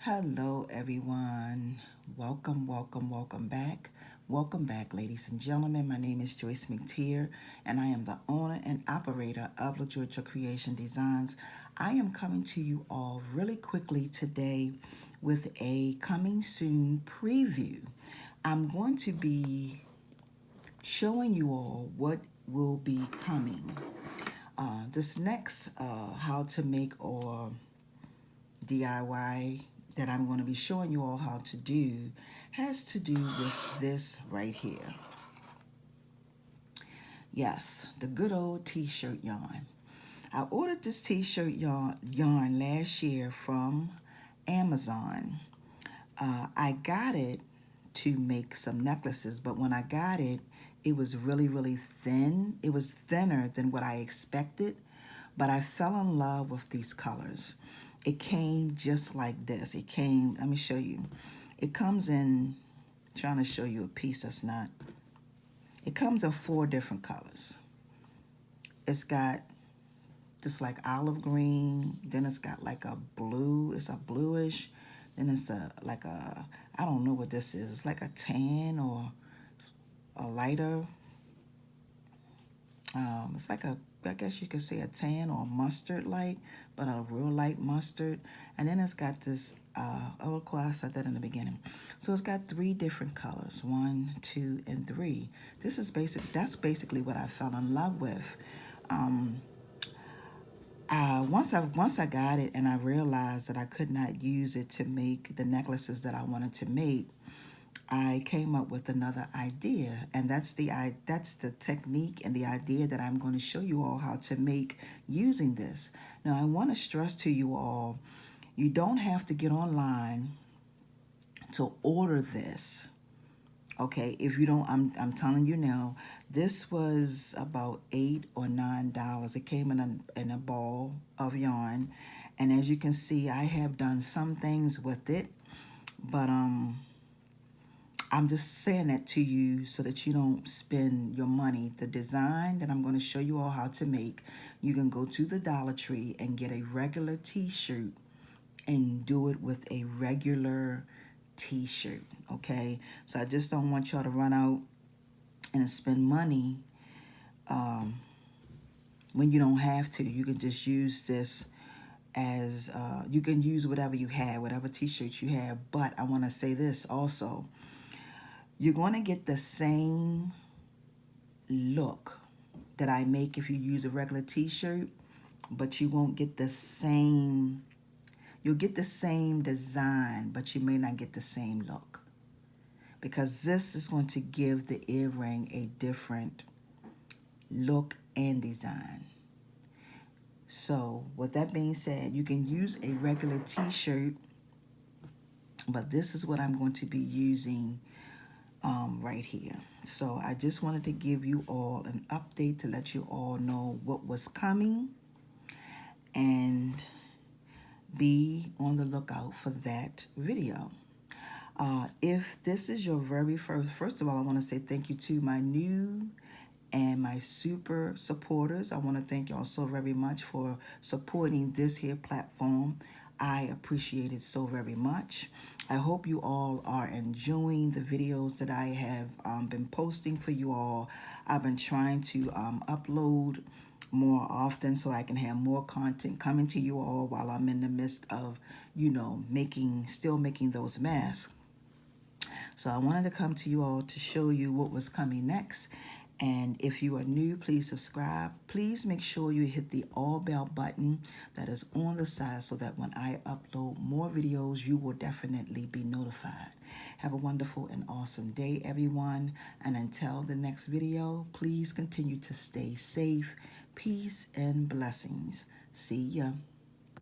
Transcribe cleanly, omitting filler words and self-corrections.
Hello, everyone. Welcome back. Welcome back, ladies and gentlemen. My name is Joyce McTeer, and I am the owner and operator of LAJOYTRA Creation Designs. I am coming to you all really quickly today with a coming soon preview. I'm going to be showing you all what will be coming. This next how to make or DIY that I'm going to be showing you all how to do has to do with this right here. Yes, the good old t-shirt yarn. I ordered this t-shirt yarn last year from Amazon. I got it to make some necklaces, but when I got it, it was really thin. It was thinner than what I expected, but I fell in love with these colors. It came just like this. It came, let me show you. It comes in, trying to show you a piece that's not. It comes in 4 different colors. It's got this like olive green, then it's got like a blue, it's a bluish, then it's like a, I don't know what this is. It's like a tan or a lighter. It's like a, I guess you could say a tan or a mustard light, but a real light mustard. And then it's got this, oh, of course, I said that in the beginning. So it's got 3 different colors, 1, 2, and 3. This is that's basically what I fell in love with. Once I got it and I realized that I could not use it to make the necklaces that I wanted to make, I came up with another idea, and that's the technique and the idea that I'm going to show you all how to make using this. Now, I want to stress to you all, you don't have to get online to order this. Okay, if you don't, I'm telling you now, this was about $8 or $9. It came in a ball of yarn, and as you can see, I have done some things with it, but I'm just saying that to you so that you don't spend your money. The design that I'm going to show you all how to make, you can go to the Dollar Tree and get a regular t-shirt and do it with a regular t-shirt, okay? So I just don't want y'all to run out and spend money when you don't have to. You can just use this as, you can use whatever you have, whatever t-shirts you have. But I want to say this also. You're going to get the same look that I make if you use a regular t-shirt, but you won't get the same, you'll get the same design, but you may not get the same look. Because this is going to give the earring a different look and design. So with that being said, you can use a regular t-shirt, but this is what I'm going to be using right here. So I just wanted to give you all an update to let you all know what was coming, and be on the lookout for that video. If this is your very first of all, I want to say thank you to my new and my super supporters. I want to thank y'all so very much for supporting this here platform. I appreciate it so very much. I hope you all are enjoying the videos that I have been posting for you all. I've been trying to upload more often so I can have more content coming to you all while I'm in the midst of, you know, still making those masks. So I wanted to come to you all to show you what was coming next. And if you are new, please subscribe. Please make sure you hit the all bell button that is on the side so that when I upload more videos, you will definitely be notified. Have a wonderful and awesome day, everyone. And until the next video, please continue to stay safe. Peace and blessings. See ya.